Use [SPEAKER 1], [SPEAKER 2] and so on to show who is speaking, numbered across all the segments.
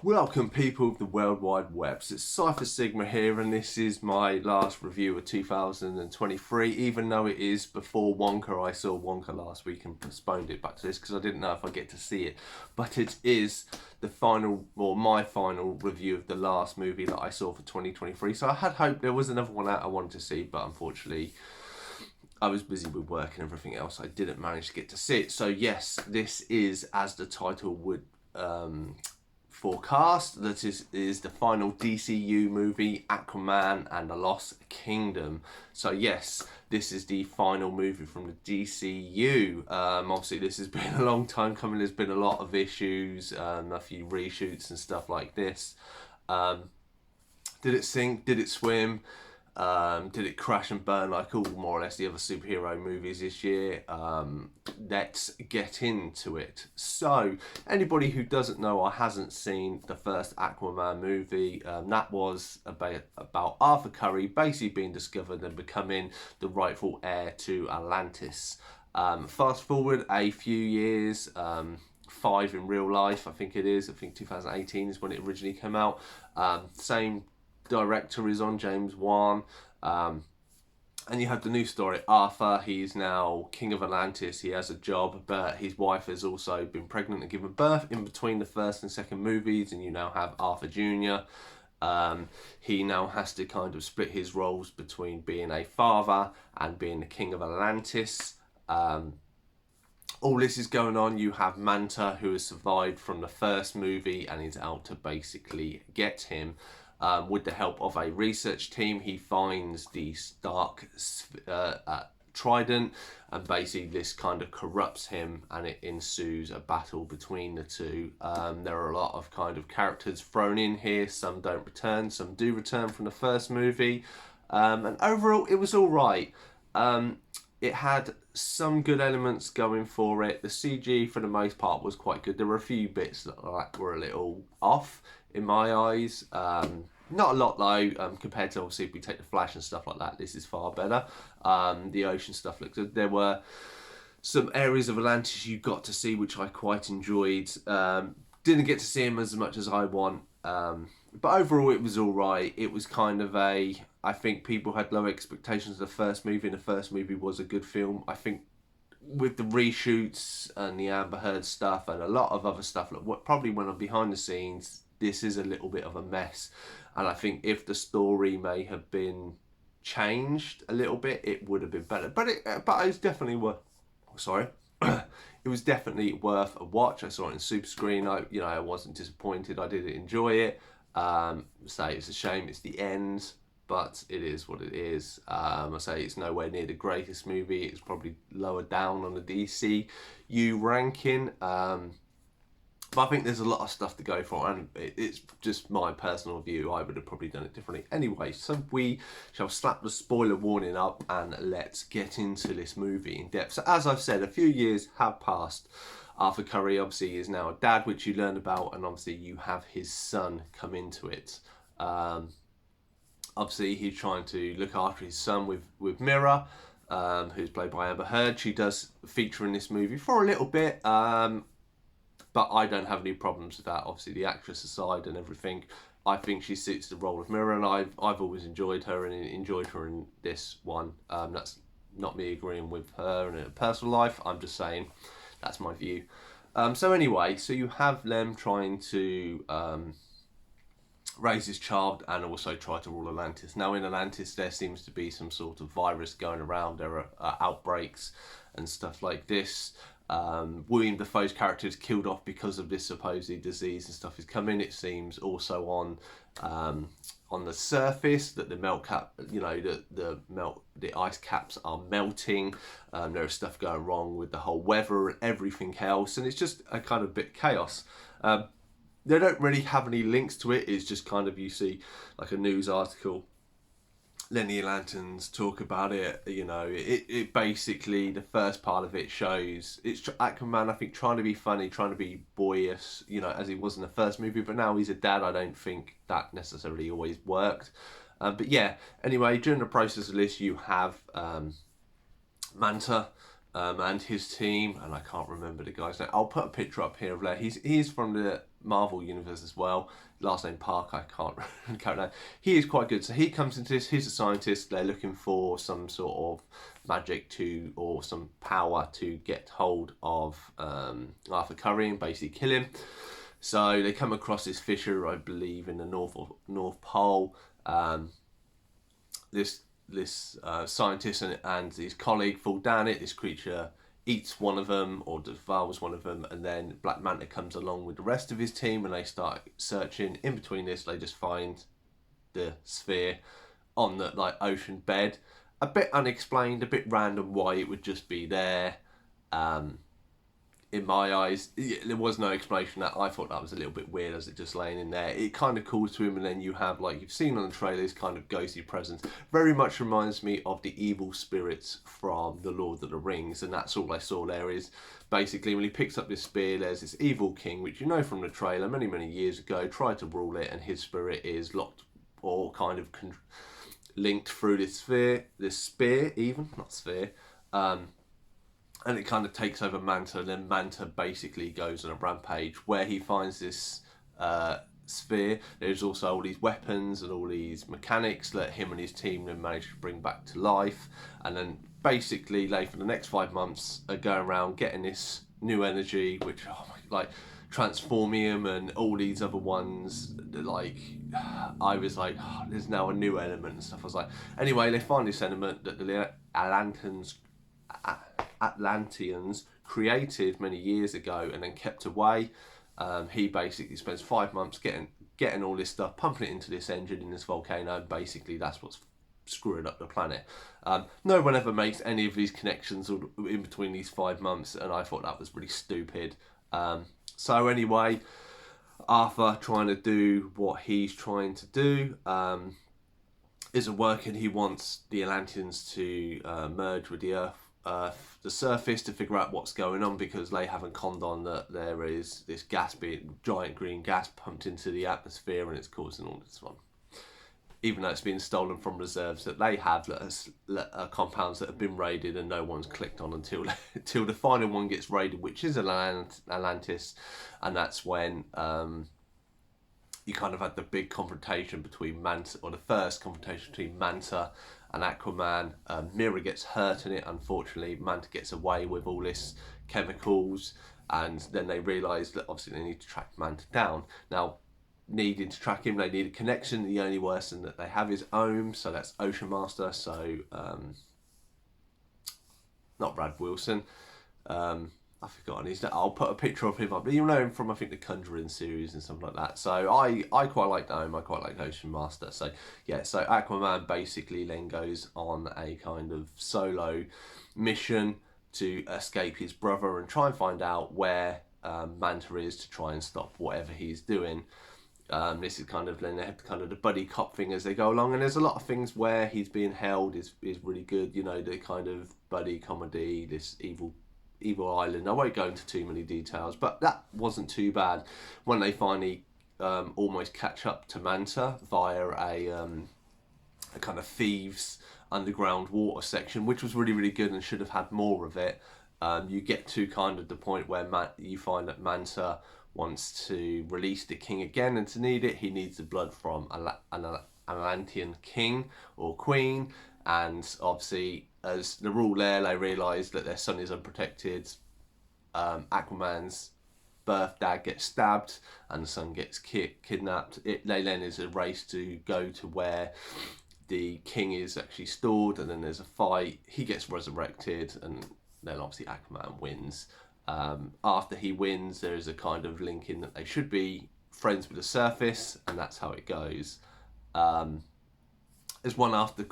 [SPEAKER 1] Welcome people of the World Wide Webs, it's Cypher Sigma here, and this is my last review of 2023, even though it is before Wonka. I saw Wonka last week and postponed it back to this because I didn't know if I get to see it, but it is the final, or my final review of the last movie that I saw for 2023, so I had hoped there was another one out I wanted to see, but unfortunately I was busy with work and everything else. I didn't manage to get to see it. So yes, this is, as the title would forecast, that is the final DCU movie, Aquaman and the Lost Kingdom. So yes, this is the final movie from the DCU. Obviously this has been a long time coming. There's been a lot of issues, a few reshoots and stuff like this. Did it sink? Did it swim? Did it crash and burn like all more or less the other superhero movies this year? Let's get into it. So, anybody who doesn't know or hasn't seen the first Aquaman movie, that was about Arthur Curry basically being discovered and becoming the rightful heir to Atlantis. Fast forward a few years, 5 in real life, I think it is. I think 2018 is when it originally came out. Same director is on, James Wan, and you have the new story. Arthur, he's now king of Atlantis. He has a job, but his wife has also been pregnant and given birth in between the first and second movies, and you now have Arthur Jr. He now has to kind of split his roles between being a father and being the king of Atlantis. All this is going on. You have Manta, who has survived from the first movie and is out to basically get him. With the help of a research team, he finds the Stark Trident, and basically this kind of corrupts him, and it ensues a battle between the two. There are a lot of kind of characters thrown in here. Some don't return, some do return from the first movie, and overall it was all right. It had some good elements going for it. The CG for the most part was quite good. There were a few bits that were a little off in my eyes. Not a lot though, compared to obviously if we take the Flash and stuff like that, this is far better. The ocean stuff looked good. There were some areas of Atlantis you got to see which I quite enjoyed. Didn't get to see him as much as I want. But overall it was alright. It was kind of I think people had low expectations of the first movie, and the first movie was a good film. I think with the reshoots and the Amber Heard stuff and a lot of other stuff, what probably went on behind the scenes, this is a little bit of a mess. And I think if the story may have been changed a little bit, it would have been better. But it was definitely worth. Sorry, it was definitely worth a watch. I saw it in super screen. I wasn't disappointed. I did enjoy it. Say it's a shame it's the end, but it is what it is. I say it's nowhere near the greatest movie. It's probably lower down on the DCU ranking. But I think there's a lot of stuff to go for, and it's just my personal view. I would have probably done it differently. Anyway, so we shall slap the spoiler warning up and let's get into this movie in depth. So as I've said, a few years have passed. Arthur Curry obviously is now a dad, which you learn about, and obviously you have his son come into it. Obviously he's trying to look after his son with Mira, who's played by Amber Heard. She does feature in this movie for a little bit. But I don't have any problems with that. Obviously, the actress aside and everything, I think she suits the role of Mira, and I've always enjoyed her and enjoyed her in this one. That's not me agreeing with her in her personal life. I'm just saying that's my view. So anyway, so you have them trying to raise his child and also try to rule Atlantis. Now in Atlantis, there seems to be some sort of virus going around. There are outbreaks and stuff like this. William Dafoe's character is killed off because of this supposed disease and stuff is coming. It seems also on the surface that the melt cap, the ice caps are melting. There is stuff going wrong with the whole weather and everything else, and it's just a kind of bit chaos. They don't really have any links to it. It's just kind of, you see like a news article, then the Lanterns talk about it. It basically, the first part of it shows it's Aquaman, I think, trying to be funny, trying to be boyish, as he was in the first movie, but now he's a dad. I don't think that necessarily always worked. But yeah, anyway, during the process of this, you have Manta, and his team, and I can't remember the guy's name. I'll put a picture up here of Blair. He's from the Marvel universe as well. Last name Park, I can't remember. He is quite good. So he comes into this. He's a scientist. They're looking for some sort of magic or some power to get hold of Arthur Curry and basically kill him. So they come across this fissure, I believe, in the North Pole. This scientist and his colleague fall down it. This creature eats one of them or devours one of them, and then Black Manta comes along with the rest of his team, and they start searching. In between this, they just find the sphere on the ocean bed. A bit unexplained, a bit random why it would just be there. In my eyes, there was no explanation. That I thought that was a little bit weird as it just laying in there. It kind of calls to him, and then you have, like you've seen on the trailers, kind of ghostly presence. Very much reminds me of the evil spirits from the Lord of the Rings, and that's all I saw there. Is basically when he picks up this spear, there's this evil king, which you know from the trailer many years ago, tried to rule it, and his spirit is locked or kind of linked through this spear, even not sphere. And it kind of takes over Manta, and then Manta basically goes on a rampage where he finds this sphere. There's also all these weapons and all these mechanics that him and his team then manage to bring back to life. And then basically they, for the next 5 months, are going around getting this new energy, which, transformium and all these other ones. I was like, there's now a new element and stuff. I was like, anyway, they find this element that the Atlanteans created many years ago and then kept away. He basically spends 5 months getting all this stuff, pumping it into this engine in this volcano. Basically, that's what's screwing up the planet. No one ever makes any of these connections in between these 5 months, and I thought that was really stupid. So anyway, Arthur trying to do what he's trying to do isn't working. He wants the Atlanteans to merge with the the surface to figure out what's going on, because they haven't conned on that there is this giant green gas pumped into the atmosphere, and it's causing all this one. Even though it's been stolen from reserves that they have, that are compounds that have been raided and no one's clicked on until the final one gets raided, which is Atlantis, and that's when you kind of had the big confrontation between Manta, or the first confrontation between Manta and Aquaman. Mira gets hurt in it, unfortunately. Manta gets away with all this chemicals, and then they realise that obviously they need to track Manta down. Now, needing to track him, they need a connection. The only person that they have is Ohm, so that's Ocean Master. So not Brad Wilson. I've forgotten his name. I'll put a picture of him up. You know him from, I think, the Conjuring series and stuff like that. So I quite like Ohm. I quite like Ocean Master. So yeah, so Aquaman basically then goes on a kind of solo mission to escape his brother and try and find out where Manta is, to try and stop whatever he's doing. This is kind of, then they have kind of the buddy cop thing as they go along, and there's a lot of things where he's being held is really good. You know, the kind of buddy comedy, this evil island. I won't go into too many details, but that wasn't too bad when they finally almost catch up to Manta via a kind of thieves underground water section, which was really good and should have had more of it. You get to kind of the point where you find that Manta wants to release the king again, and to need it, he needs the blood from an Atlantean king or queen. And obviously, as the rule there, they realise that their son is unprotected. Aquaman's birth dad gets stabbed, and the son gets kidnapped. They then is a race to go to where the king is actually stored, and then there's a fight. He gets resurrected, and then obviously Aquaman wins. After he wins, there is a kind of link in that they should be friends with the surface, and that's how it goes. There's one after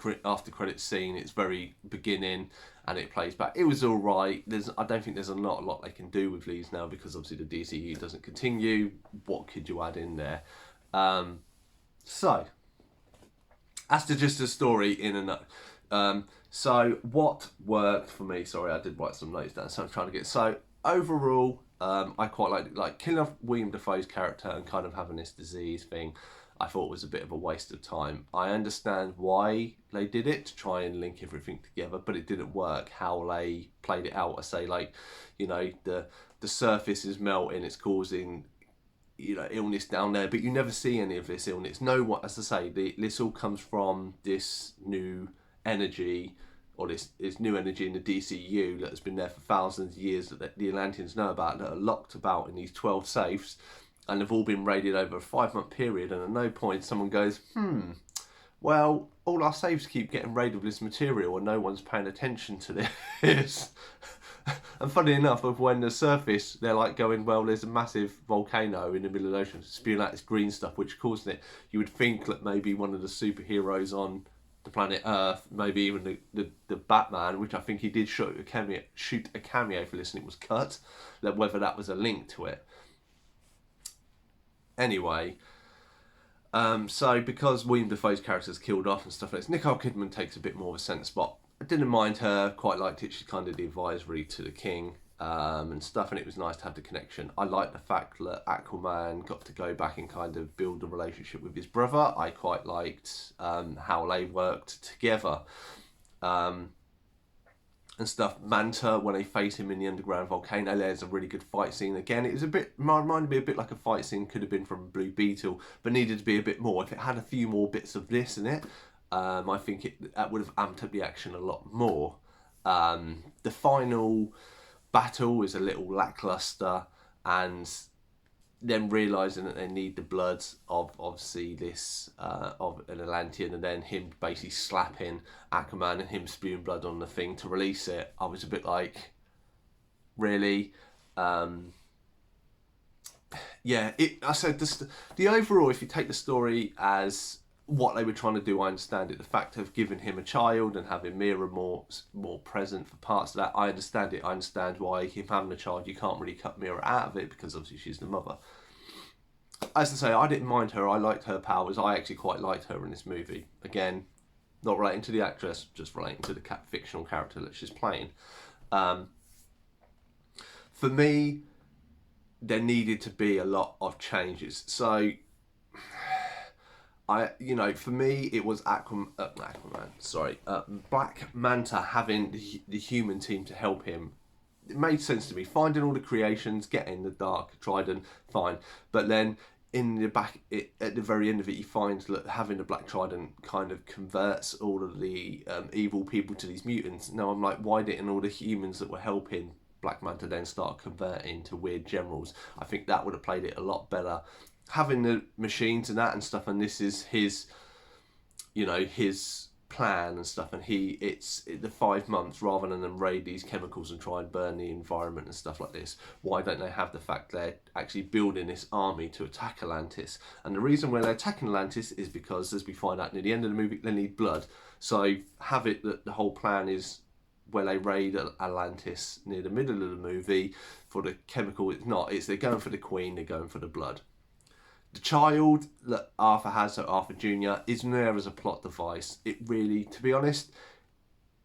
[SPEAKER 1] credits scene. It's very beginning, and it plays back. It was all right. I don't think there's a lot they can do with these now, because obviously the DCU doesn't continue. What could you add in there? So that's just a story in a nut. So what worked for me? Sorry, I did write some notes down, so I'm trying to get. So overall, I quite like killing off William Dafoe's character and kind of having this disease thing. I thought was a bit of a waste of time. I understand why they did it, to try and link everything together, but it didn't work how they played it out. I say, like, you know, the surface is melting, it's causing, you know, illness down there, but you never see any of this illness. No one, as I say, this all comes from this new energy, or this new energy in the DCU that has been there for thousands of years, that the Atlanteans know about, that are locked about in these 12 safes, and have all been raided over a 5-month period. And at no point someone goes, well, all our safes keep getting raided with this material and no one's paying attention to this. And funny enough, of when the surface, they're like going, well, there's a massive volcano in the middle of the ocean spewing out this green stuff, which caused it. You would think that maybe one of the superheroes on the planet Earth, maybe even the Batman, which I think he did shoot a cameo for this, and it was cut, that whether that was a link to it. Anyway, so because William Dafoe's character's killed off and stuff like this, Nicole Kidman takes a bit more of a centre spot. I didn't mind her, quite liked it. She's kind of the advisory to the king and stuff, and it was nice to have the connection. I like the fact that Aquaman got to go back and kind of build a relationship with his brother. I quite liked how they worked together. And stuff. Manta, when they face him in the underground volcano, there's a really good fight scene. Again, it was a bit, reminded me a bit like a fight scene could have been from Blue Beetle, but needed to be a bit more. If it had a few more bits of this in it, I think that would have amped up the action a lot more. The final battle is a little lackluster, and them realising that they need the blood of obviously this of an Atlantean, and then him basically slapping Aquaman and him spewing blood on the thing to release it. I was a bit like, really? Yeah, I said the overall, if you take the story as what they were trying to do, I understand it. The fact of giving him a child and having Mira more present for parts of that, I understand it. I understand why him having a child, you can't really cut Mira out of it, because obviously she's the mother. As I say, I didn't mind her. I liked her powers. I actually quite liked her in this movie. Again, not relating to the actress, just relating to the fictional character that she's playing. For me, there needed to be a lot of changes. So, for me, it was Black Manta having the human team to help him. It made sense to me. Finding all the creations, getting the Dark Trident, fine. But then in the at the very end of it, you find that having the Black Trident kind of converts all of the evil people to these mutants. Now I'm like, why didn't all the humans that were helping Black Manta then start converting to weird generals? I think that would have played it a lot better. Having the machines and that and stuff, and this is his, his plan and stuff, and it's the 5 months, rather than them raid these chemicals and try and burn the environment and stuff like this. Why don't they have the fact they're actually building this army to attack Atlantis? And the reason why they're attacking Atlantis is because, as we find out near the end of the movie, they need blood. So have it that the whole plan is where they raid Atlantis near the middle of the movie for the chemical. It's not. It's they're going for the Queen, they're going for the blood. The child that Arthur has, so Arthur Jr., isn't there as a plot device. It really, to be honest,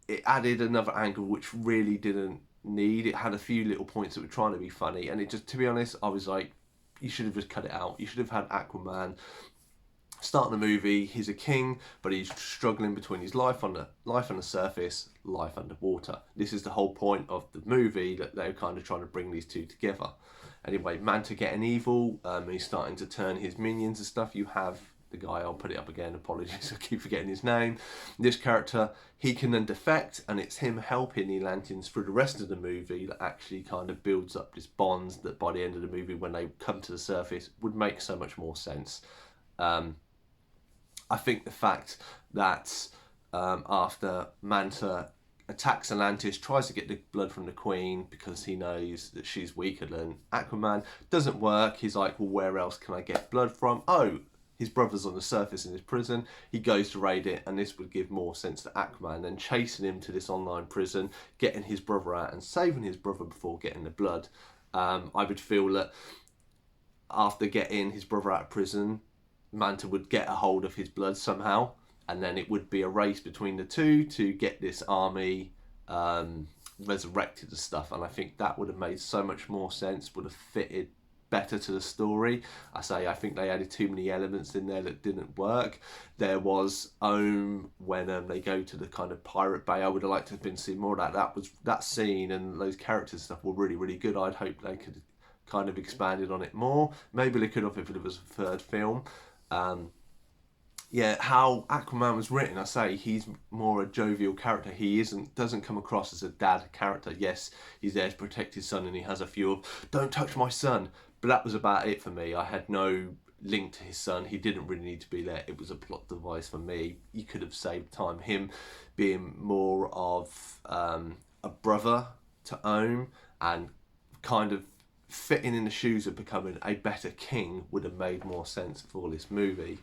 [SPEAKER 1] it added another angle which really didn't need. It had a few little points that were trying to be funny, and it just, to be honest, I was like, you should have just cut it out. You should have had Aquaman starting the movie. He's a king, but he's struggling between his life on the surface, life underwater. This is the whole point of the movie, that they're kind of trying to bring these two together. Anyway, Manta getting evil, he's starting to turn his minions and stuff. You have the guy, I'll put it up again, apologies, I keep forgetting his name. This character, he can then defect, and it's him helping the Atlanteans through the rest of the movie that actually kind of builds up this bond that by the end of the movie, when they come to the surface, would make so much more sense. I think the fact that after Manta attacks Atlantis, tries to get the blood from the Queen because he knows that she's weaker than Aquaman, doesn't work. He's like, well, where else can I get blood from? Oh, his brother's on the surface in his prison. He goes to raid it, and this would give more sense to Aquaman than chasing him to this online prison, getting his brother out and saving his brother before getting the blood. I would feel that after getting his brother out of prison, Manta would get a hold of his blood somehow, and then it would be a race between the two to get this army resurrected and stuff. And I think that would have made so much more sense, would have fitted better to the story. I think they added too many elements in there that didn't work. There was when they go to the kind of pirate bay. I would have liked to have been seen more of that. That scene and those characters and stuff were really, really good. I'd hope they could kind of expanded on it more. Maybe they could have if it was a third film. Yeah, how Aquaman was written, I say he's more a jovial character. He doesn't come across as a dad character. Yes, he's there to protect his son, and he has a few of "don't touch my son," but that was about it for me. I had no link to his son. He didn't really need to be there. It was a plot device for me. You could have saved time. Him being more of a brother to Ohm and kind of fitting in the shoes of becoming a better king would have made more sense for this movie.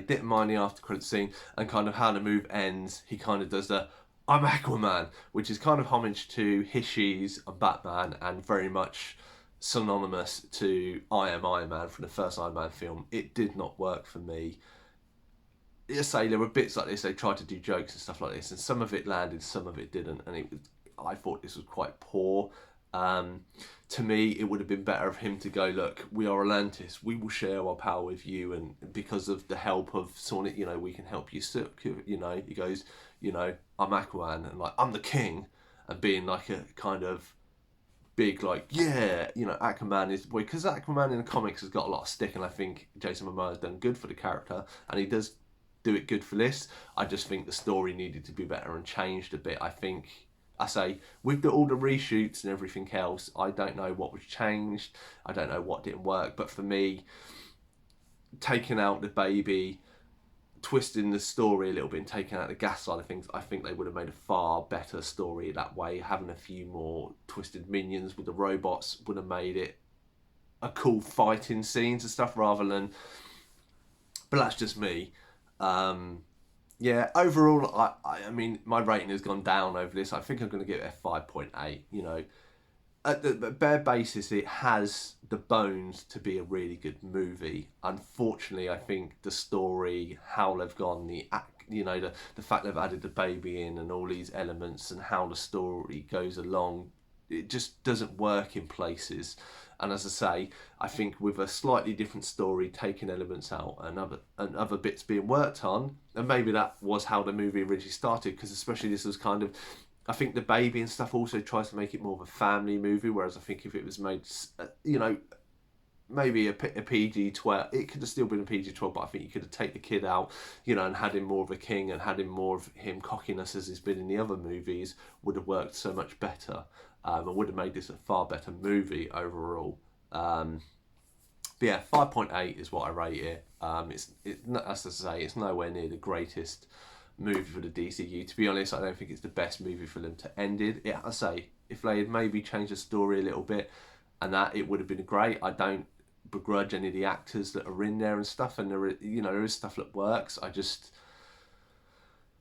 [SPEAKER 1] Didn't mind the after credit scene and kind of how the movie ends. He kind of does the "I'm Aquaman," which is kind of homage to Hishi's Batman and very much synonymous to "I am Iron Man" from the first Iron Man film. It did not work for me. There were bits like this. They tried to do jokes and stuff like this, and some of it landed, some of it didn't, and I thought this was quite poor. To me, it would have been better of him to go, "Look, we are Atlantis. We will share our power with you, and because of the help of Sonic, we can help you." He goes, "I'm Aquaman," and like, "I'm the king," and being like a kind of big, like, yeah, Aquaman is, because Aquaman in the comics has got a lot of stick, and I think Jason Momoa has done good for the character, and he does do it good for this. I just think the story needed to be better and changed a bit. With all the reshoots and everything else, I don't know what was changed. I don't know what didn't work. But for me, taking out the baby, twisting the story a little bit and taking out the gas side of things, I think they would have made a far better story that way. Having a few more twisted minions with the robots would have made it a cool fighting scenes and stuff rather than... But that's just me. Yeah, overall, I mean, my rating has gone down over this. I think I'm going to give it a 5.8. At the bare basis, it has the bones to be a really good movie. Unfortunately, I think the story, how they've gone, the fact they've added the baby in and all these elements and how the story goes along, it just doesn't work in places. And as I say, I think with a slightly different story, taking elements out and other bits being worked on, and maybe that was how the movie originally started, because especially this was kind of, I think the baby and stuff also tries to make it more of a family movie, whereas I think if it was made, maybe a PG-12, it could have still been a PG-12, but I think you could have taken the kid out, and had him more of a king and had him more of him cockiness as he's been in the other movies, would have worked so much better. And would have made this a far better movie overall. But yeah, 5.8 is what I rate it. As I say, it's nowhere near the greatest movie for the DCU. To be honest, I don't think it's the best movie for them to end it. If they had maybe changed the story a little bit, and that, it would have been great. I don't begrudge any of the actors that are in there and stuff, and there is stuff that works.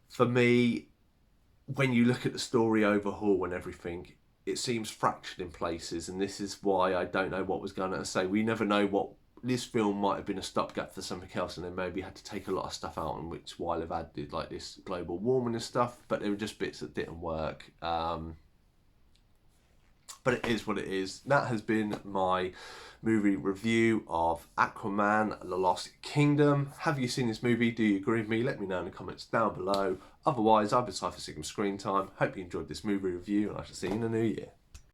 [SPEAKER 1] For me, when you look at the story overhaul and everything, it seems fractured in places, and this is why I don't know what was going to say. We never know what... This film might have been a stopgap for something else, and they maybe had to take a lot of stuff out, and which while they've added like this global warming and stuff, but there were just bits that didn't work. But it is what it is. That has been my movie review of Aquaman, The Lost Kingdom. Have you seen this movie? Do you agree with me? Let me know in the comments down below. Otherwise, I've been Cypher Sigma Screen Time. Hope you enjoyed this movie review, and I shall see you in the new year.